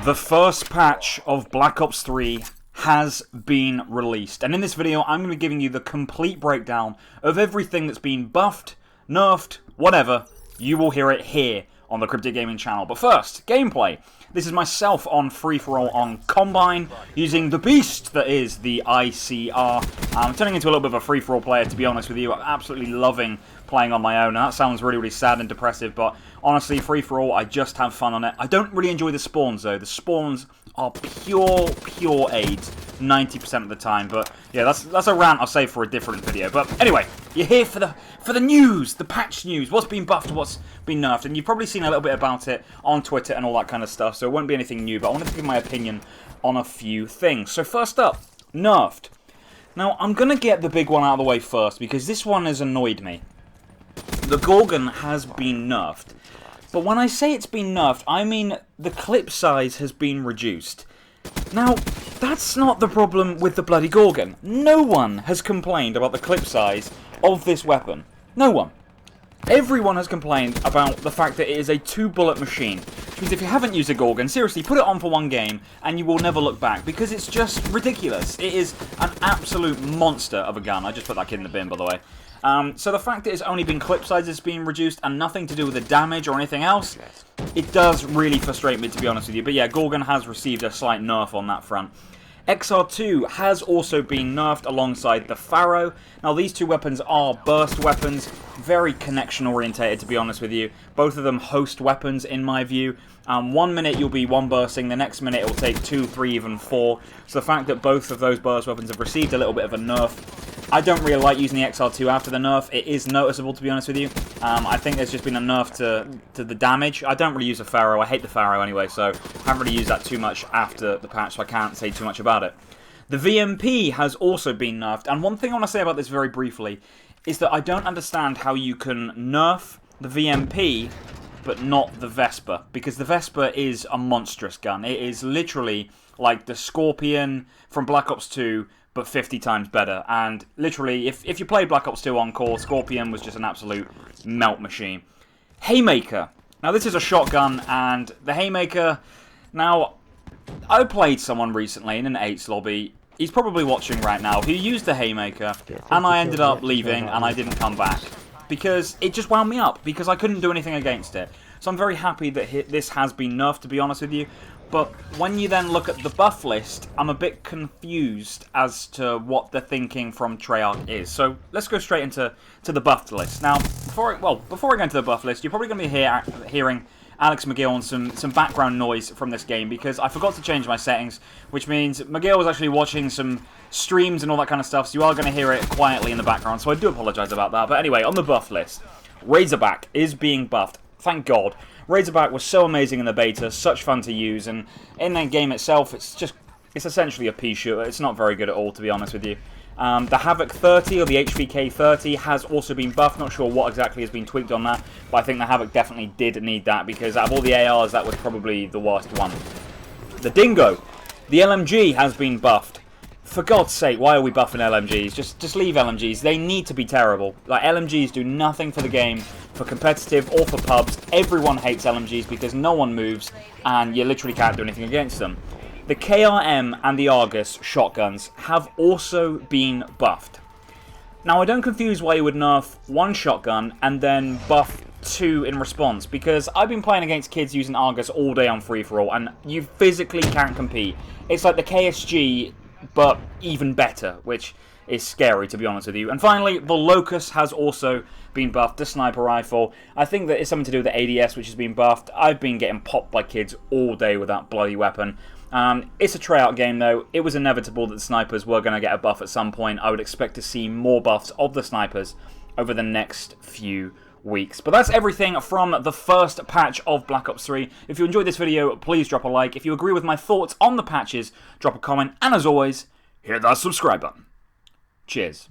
The first patch of Black Ops 3 has been released, and in this video I'm going to be giving you the complete breakdown of everything that's been buffed, nerfed, whatever. You will hear it here on the CRYPTiCK Gaming channel. But first, gameplay. This is myself on free-for-all on Combine, using the beast that is the ICR. I'm turning into a little bit of a free-for-all player, to be honest with you. I'm absolutely loving playing on my own, and that sounds really, really sad and depressive, but honestly, free-for-all, I just have fun on it. I don't really enjoy the spawns, though. The spawns are pure AIDS 90% of the time, but yeah, that's a rant I'll save for a different video. But anyway, you're here for the news, the patch news, what's been buffed, what's been nerfed, and you've probably seen a little bit about it on Twitter and all that kind of stuff, so it won't be anything new, but I wanted to give my opinion on a few things. So first up, nerfed. Now, I'm going to get the big one out of the way first, because this one has annoyed me. The Gorgon has been nerfed. But when I say it's been nerfed, I mean the clip size has been reduced. Now, that's not the problem with the bloody Gorgon. No one has complained about the clip size of this weapon. No one. Everyone has complained about the fact that it is a 2-bullet machine. Which means if you haven't used a Gorgon, seriously, put it on for one game and you will never look back, because it's just ridiculous. It is an absolute monster of a gun. I just put that kid in the bin, by the way. So the fact that it's only been clip sizes being reduced and nothing to do with the damage or anything else, it does really frustrate me, to be honest with you. But yeah, Gorgon has received a slight nerf on that front. XR2 has also been nerfed alongside the Pharaoh. Now, these two weapons are burst weapons, very connection orientated, to be honest with you. Both of them host weapons, in my view. 1 minute you'll be one bursting, the next minute it will take 2, 3, even 4. So the fact that both of those burst weapons have received a little bit of a nerf, I don't really like using the XR2 after the nerf. It is noticeable, to be honest with you. I think there's just been a nerf to the damage. I don't really use a Pharaoh. I hate the Pharaoh anyway, so I haven't really used that too much after the patch, so I can't say too much about it. The VMP has also been nerfed, and one thing I want to say about this very briefly is that I don't understand how you can nerf the VMP but not the Vesper, because the Vesper is a monstrous gun. It is literally like the Scorpion from Black Ops 2, but 50 times better. And literally, if you played Black Ops 2 on core, Scorpion was just an absolute melt machine. Haymaker. Now, this is a shotgun, and the Haymaker... Now, I played someone recently in an 8's lobby. He's probably watching right now, who used the Haymaker, and I ended up leaving, and I didn't come back, because it just wound me up, because I couldn't do anything against it. So I'm very happy that this has been nerfed, to be honest with you. But when you then look at the buff list, I'm a bit confused as to what the thinking from CRYPTiCK is. So let's go straight into the buffed list. Now, before I go into the buff list, you're probably going to be hearing Alex McGill and some background noise from this game, because I forgot to change my settings, which means McGill was actually watching some streams and all that kind of stuff, so you are going to hear it quietly in the background, so I do apologise about that. But anyway, on the buff list, Razorback is being buffed. Thank God. Razorback was so amazing in the beta, such fun to use, and in that game itself, it's essentially a pea shooter. It's not very good at all, to be honest with you. The Havoc 30, or the HVK 30, has also been buffed. Not sure what exactly has been tweaked on that, but I think the Havoc definitely did need that, because out of all the ARs, that was probably the worst one. The Dingo, the LMG has been buffed. For God's sake, why are we buffing LMGs? Just leave LMGs. They need to be terrible. Like, LMGs do nothing for the game, for competitive or for pubs. Everyone hates LMGs because no one moves, and you literally can't do anything against them. The KRM and the Argus shotguns have also been buffed. Now, I don't confuse why you would nerf one shotgun and then buff 2 in response, because I've been playing against kids using Argus all day on free-for-all, and you physically can't compete. It's like the KSG, but even better, which is scary, to be honest with you. And finally, the Locust has also been buffed, the sniper rifle. I think that it's something to do with the ADS, which has been buffed. I've been getting popped by kids all day with that bloody weapon. It's a tryout game, though. It was inevitable that the snipers were going to get a buff at some point. I would expect to see more buffs of the snipers over the next few weeks. But that's everything from the first patch of Black Ops 3. If you enjoyed this video, please drop a like. If you agree with my thoughts on the patches, drop a comment. And as always, hit that subscribe button. Cheers.